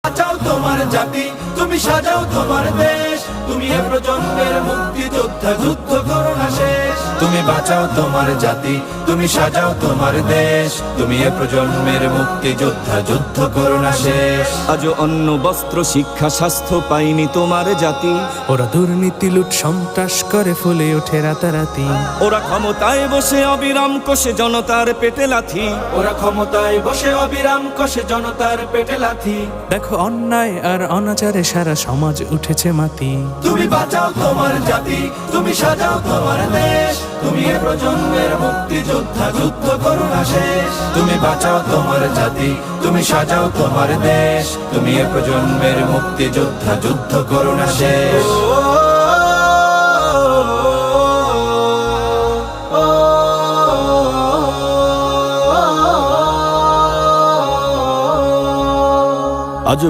বাঁচাও তোমার জাতি, তুমি সাজাও তোমার দেশ, তুমি এ প্রজন্মের মুক্তি যোদ্ধা, যুদ্ধ করো না শেষ। তুমি বাঁচাও তোমার জাতি, তুমি সাজাও তোমার দেশ, তুমি এ প্রজন্মের মুক্তি যোদ্ধা, যুদ্ধ করো না শেষ। আজও অন্ন বস্ত্র শিক্ষা স্বাস্থ্য পাইনি তোমার জাতি। ওরা দুর্নীতি লুট সন্ত্রাস করে ফুলে ওঠে রাতারাতি। ওরা ক্ষমতায় বসে অবিরাম কষে জনতার পেটে লাথি। ওরা ক্ষমতায় বসে অবিরাম কষে জনতার পেটে লাথি। দেখো অন্যায় আর অনাচারে সারা সমাজ উঠেছে মাতি। তুমি বাঁচাও তোমার জাতি, তুমি সাজাও তোমার দেশ, তুমি এ প্রজন্মের মুক্তি যোদ্ধা, যুদ্ধ করো না শেষ। তুমি বাঁচাও তোমার জাতি, তুমি সাজাও তোমার দেশ, তুমি এ প্রজন্মের মুক্তি যোদ্ধা, যুদ্ধ করো না শেষ। আজও